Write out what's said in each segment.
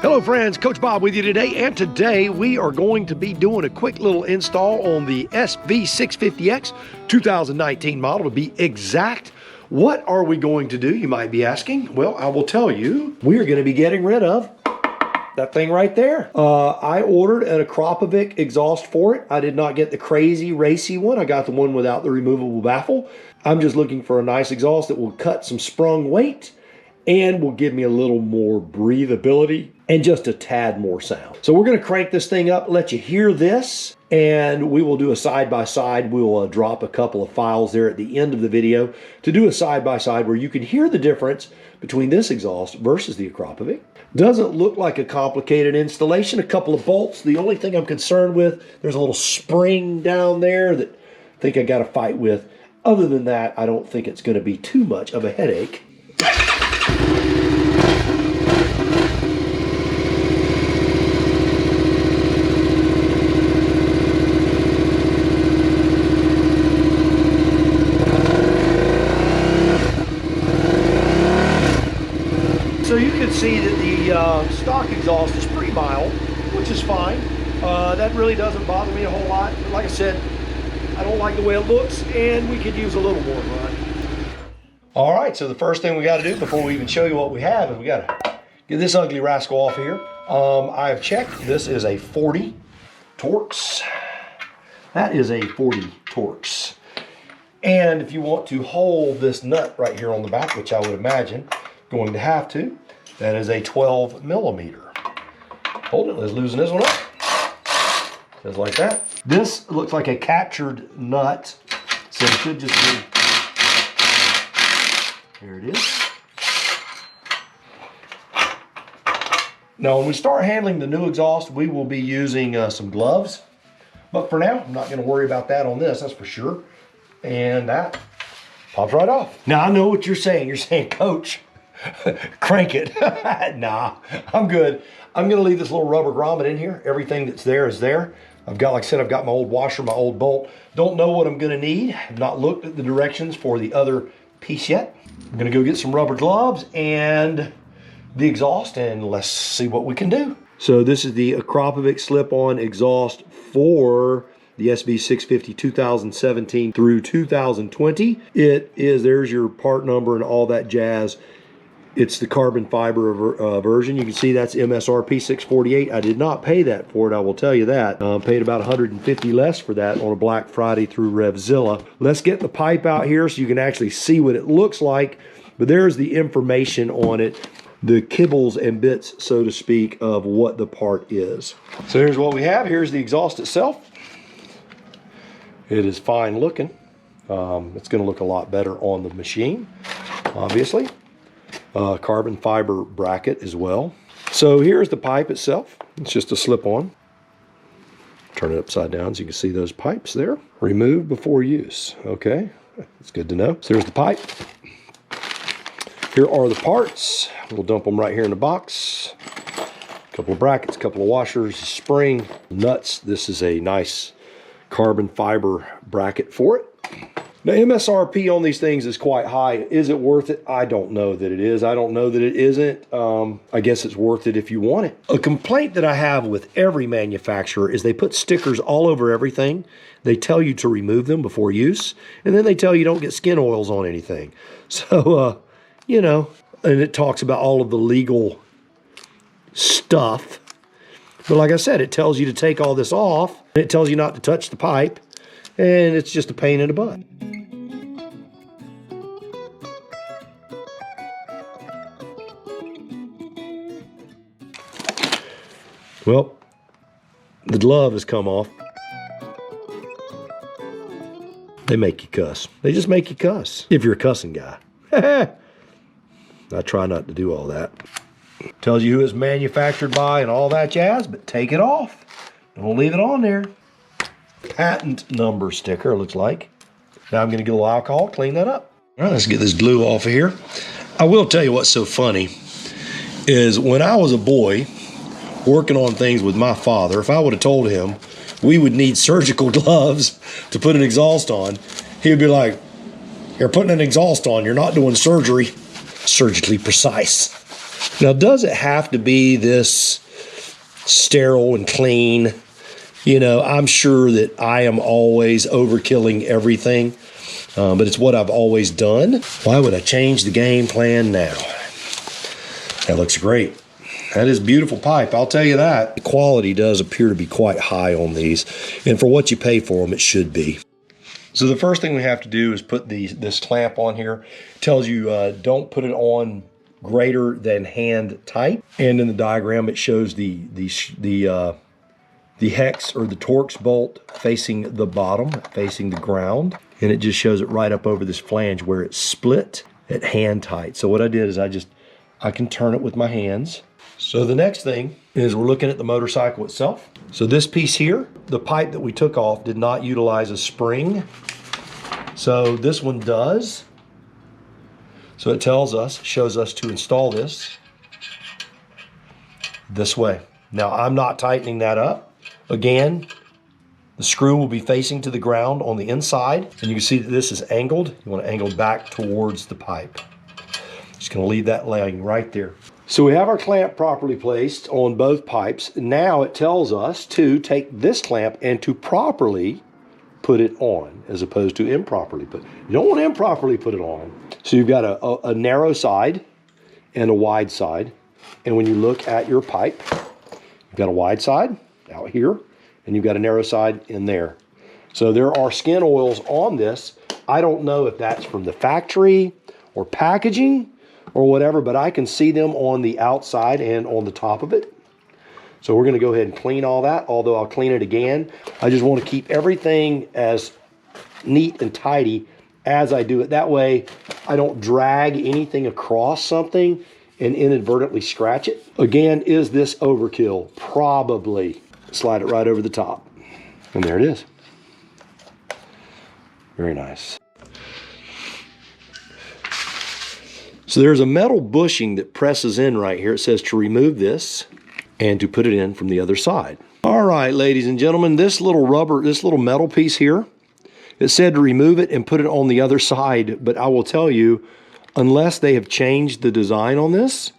Hello friends, Coach Bob with you today, and today we are going to be doing a quick little install on the SV650X 2019 model to be exact. What are we going to do, you might be asking? Well, I will tell you. We are going to be getting rid of that thing right there. I ordered an Akrapovic exhaust for it. I did not get the crazy racy one. I got the one without the removable baffle. I'm just looking for a nice exhaust that will cut some sprung weight and will give me a little more breathability and just a tad more sound. So we're gonna crank this thing up, let you hear this, and we will do a side-by-side. We'll drop a couple of files there at the end of the video to do a side-by-side where you can hear the difference between this exhaust versus the Akrapovic. Doesn't look like a complicated installation. A couple of bolts. The only thing I'm concerned with, there's a little spring down there that I think I gotta fight with. Other than that, I don't think it's gonna be too much of a headache. So you can see that the stock exhaust is pretty mild, which is fine. That really doesn't bother me a whole lot. But like I said, I don't like the way it looks, and we could use a little more run. All right, so the first thing we got to do before we even show you what we have is we got to get this ugly rascal off here. I have checked. This is a 40 Torx. That is a 40 Torx. And if you want to hold this nut right here on the back, which I would imagine going to have to, that is a 12 millimeter. Hold it, let's loosen this one up. Just like that. This looks like a captured nut, so it should just be, here it is. Now when we start handling the new exhaust, we will be using some gloves. But for now, I'm not gonna worry about that on this, that's for sure. And that pops right off. Now I know what you're saying. You're saying, Coach, crank it. Nah, I'm good. I'm gonna leave this little rubber grommet in here. Everything that's there is there. I've got, like I said, I've got my old washer, my old bolt. Don't know what I'm gonna need. I've not looked at the directions for the other piece yet. I'm gonna go get some rubber gloves and the exhaust, and let's see what we can do. So this is the Akropavic Slip On Exhaust for the SV650 2017 through 2020. It is, there's your part number and all that jazz. It's the carbon fiber version. You can see that's MSRP $648. I did not pay that for it, I will tell you that. Paid about $150 less for that on a Black Friday through RevZilla. Let's get the pipe out here so you can actually see what it looks like. But there's the information on it, the kibbles and bits, so to speak, of what the part is. So here's what we have. Here's the exhaust itself. It is fine looking. It's going to look a lot better on the machine, obviously. Carbon fiber bracket as well. So here's the pipe itself. It's just a slip-on. Turn it upside down so you can see those pipes there. Remove before use. Okay, that's good to know. So here's the pipe. Here are the parts. We'll dump them right here in the box. A couple of brackets, a couple of washers, spring, nuts. This is a nice carbon fiber bracket for it. Now, MSRP on these things is quite high. Is it worth it? I don't know that it is. I don't know that it isn't. I guess it's worth it if you want it. A complaint that I have with every manufacturer is they put stickers all over everything. They tell you to remove them before use, and then they tell you don't get skin oils on anything. So, you know, and it talks about all of the legal stuff. But like I said, it tells you to take all this off, and it tells you not to touch the pipe, and it's just a pain in the butt. Well, the glove has come off. They make you cuss. They just make you cuss, if you're a cussing guy. I try not to do all that. Tells you who it's manufactured by and all that jazz, but take it off. Don't leave it on there. Patent number sticker, it looks like. Now I'm going to get a little alcohol, clean that up. All right, let's get this glue off of here. I will tell you what's so funny is when I was a boy working on things with my father, if I would have told him we would need surgical gloves to put an exhaust on, he would be like, "You're putting an exhaust on, you're not doing surgery." Surgically precise. Now, does it have to be this sterile and clean? You know, I'm sure that I am always overkilling everything, but it's what I've always done. Why would I change the game plan now? That looks great. That is beautiful pipe, I'll tell you that. The quality does appear to be quite high on these, and for what you pay for them, it should be. So the first thing we have to do is put this clamp on here. It tells you don't put it on greater than hand tight, and in the diagram it shows the hex or the Torx bolt facing the bottom, facing the ground, and it just shows it right up over this flange where it's split at hand tight. So what I did is I can turn it with my hands. So the next thing is we're looking at the motorcycle itself. So this piece here, the pipe that we took off did not utilize a spring. So this one does. So it shows us to install this way. Now I'm not tightening that up. Again, the screw will be facing to the ground on the inside, and you can see that this is angled. You want to angle back towards the pipe. Just gonna leave that laying right there. So we have our clamp properly placed on both pipes. Now it tells us to take this clamp and to properly put it on, as opposed to improperly put. You don't want to improperly put it on. So you've got a narrow side and a wide side. And when you look at your pipe, you've got a wide side out here, and you've got a narrow side in there. So there are skin oils on this. I don't know if that's from the factory or packaging or whatever, but I can see them on the outside and on the top of it. So we're gonna go ahead and clean all that, although I'll clean it again. I just wanna keep everything as neat and tidy as I do it. That way, I don't drag anything across something and inadvertently scratch it. Again, is this overkill? Probably. Slide it right over the top. And there it is. Very nice. So there's a metal bushing that presses in right here. It says to remove this and to put it in from the other side. All right, ladies and gentlemen, this little metal piece here, it said to remove it and put it on the other side, but I will tell you, unless they have changed the design on this,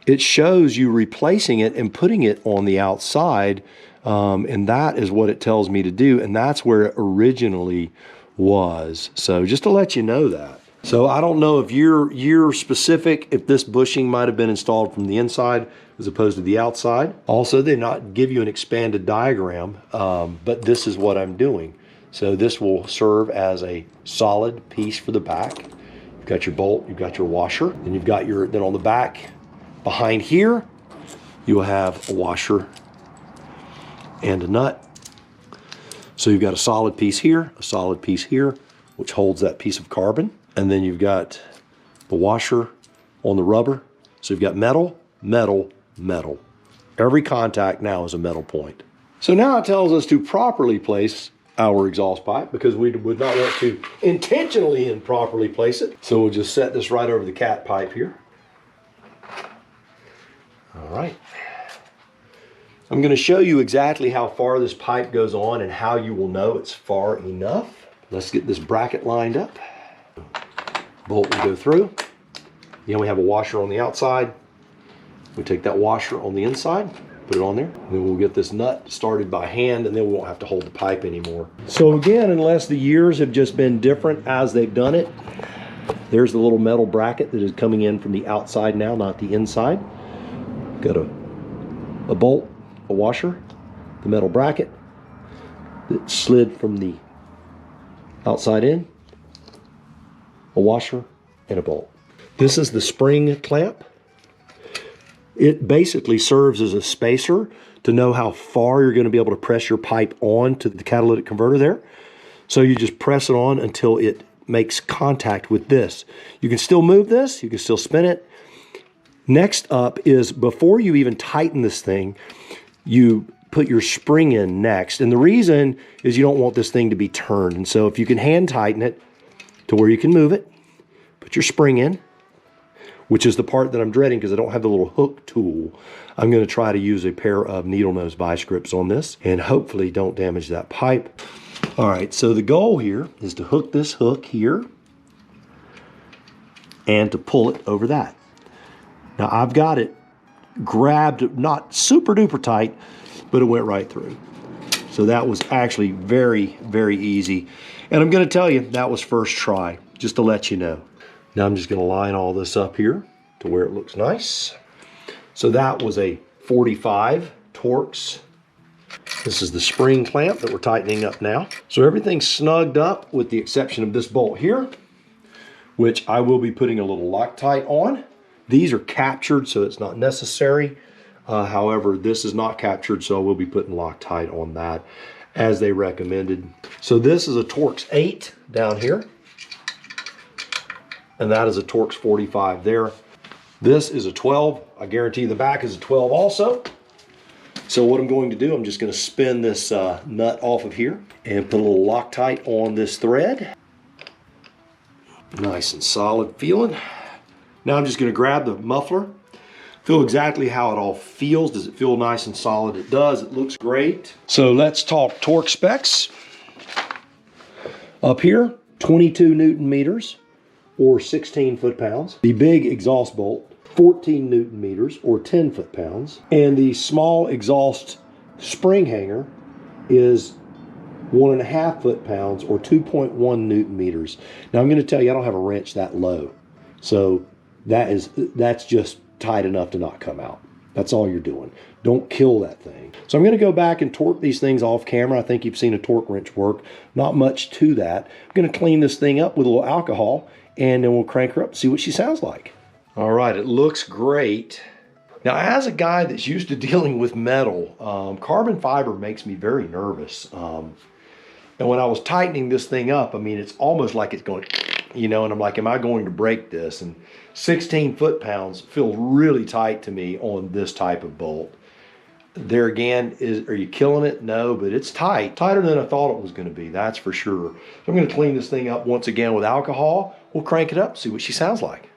it shows you replacing it and putting it on the outside, and that is what it tells me to do, and that's where it originally was. So just to let you know that. So I don't know if you're specific, if this bushing might have been installed from the inside as opposed to the outside. Also, they not give you an expanded diagram, but this is what I'm doing. So this will serve as a solid piece for the back. You've got your bolt, you've got your washer, and you've got then on the back behind here, you will have a washer and a nut. So you've got a solid piece here, a solid piece here, which holds that piece of carbon. And then you've got the washer on the rubber. So you've got metal, metal, metal. Every contact now is a metal point. So now it tells us to properly place our exhaust pipe, because we would not want to intentionally improperly place it. So we'll just set this right over the cat pipe here. All right. I'm going to show you exactly how far this pipe goes on and how you will know it's far enough. Let's get this bracket lined up. Bolt will go through. Again, we have a washer on the outside. We take that washer on the inside, put it on there. And then we'll get this nut started by hand, and then we won't have to hold the pipe anymore. So again, unless the years have just been different as they've done it, there's the little metal bracket that is coming in from the outside now, not the inside. Got a bolt, a washer, the metal bracket that slid from the outside in, a washer, and a bolt. This is the spring clamp. It basically serves as a spacer to know how far you're going to be able to press your pipe on to the catalytic converter there. So you just press it on until it makes contact with this. You can still move this, you can still spin it. Next up is, before you even tighten this thing, you put your spring in next. And the reason is you don't want this thing to be turned. And so if you can hand tighten it to where you can move it, put your spring in, which is the part that I'm dreading because I don't have the little hook tool. I'm going to try to use a pair of needle nose vice grips on this and hopefully don't damage that pipe. All right, so the goal here is to hook this hook here and to pull it over that. Now I've got it grabbed, not super duper tight, but it went right through. So that was actually very, very easy. And I'm gonna tell you, that was first try, just to let you know. Now I'm just gonna line all this up here to where it looks nice. So that was a 45 Torx. This is the spring clamp that we're tightening up now. So everything's snugged up with the exception of this bolt here, which I will be putting a little Loctite on. These are captured, so it's not necessary. However, this is not captured, so I will be putting Loctite on that as they recommended. So this is a Torx 8 down here, and that is a Torx 45 there. This is a 12. I guarantee the back is a 12 also. So what I'm going to do, I'm just going to spin this nut off of here and put a little Loctite on this thread. Nice and solid feeling. Now I'm just going to grab the muffler, feel exactly how it all feels. Does it feel nice and solid? It does. It looks great. So let's talk torque specs. Up here, 22 Newton meters or 16 foot-pounds. The big exhaust bolt, 14 Newton meters or 10 foot-pounds. And the small exhaust spring hanger is 1.5 foot-pounds or 2.1 Newton meters. Now I'm going to tell you, I don't have a wrench that low. So that's just tight enough to not come out. That's all you're doing. Don't kill that thing. So I'm going to go back and torque these things off camera. I think you've seen a torque wrench work. Not much to that. I'm going to clean this thing up with a little alcohol, and then we'll crank her up and see what she sounds like. All right, it looks great. Now, as a guy that's used to dealing with metal, carbon fiber makes me very nervous. And when I was tightening this thing up, I mean, it's almost like it's going, you know, and I'm like, am I going to break this? And 16 foot-pounds feels really tight to me on this type of bolt. There again, are you killing it? No, but it's tight. Tighter than I thought it was going to be, that's for sure. So I'm going to clean this thing up once again with alcohol. We'll crank it up, see what she sounds like.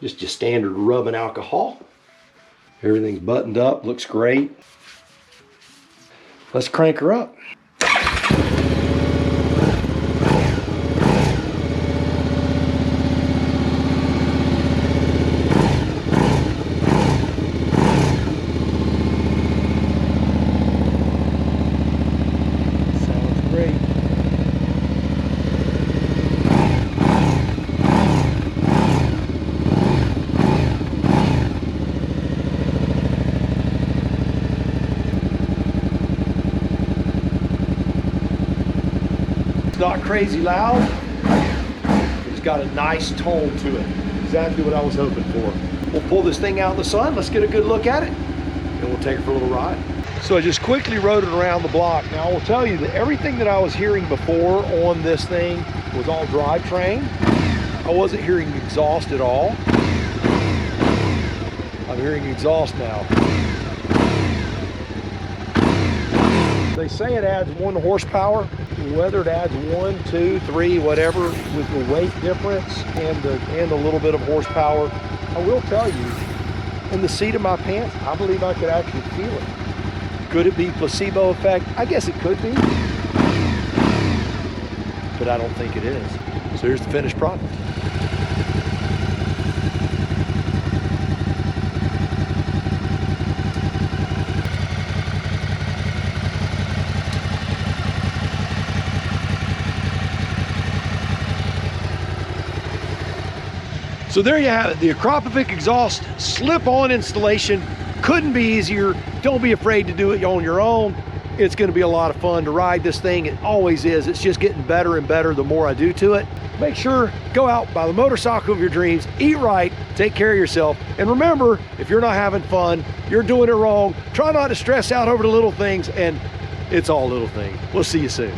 Just your standard rubbing alcohol. Everything's buttoned up, looks great. Let's crank her up. Not crazy loud, it's got a nice tone to it. Exactly what I was hoping for. We'll pull this thing out in the sun, let's get a good look at it, and we'll take it for a little ride. So I just quickly rode it around the block. Now I will tell you that everything that I was hearing before on this thing was all drivetrain. I wasn't hearing exhaust at all. I'm hearing exhaust now. They say it adds 1 horsepower. Whether it adds 1, 2, 3, whatever, with the weight difference and the little bit of horsepower, I will tell you, in the seat of my pants, I believe I could actually feel it. Could it be placebo effect? I guess it could be, but I don't think it is. So here's the finished product. So there you have it, the Akropavic exhaust slip-on installation. Couldn't be easier. Don't be afraid to do it on your own. It's going to be a lot of fun to ride this thing. It always is. It's just getting better and better the more I do to it. Make sure, go out, buy the motorcycle of your dreams, eat right, take care of yourself. And remember, if you're not having fun, you're doing it wrong. Try not to stress out over the little things, and it's all little things. We'll see you soon.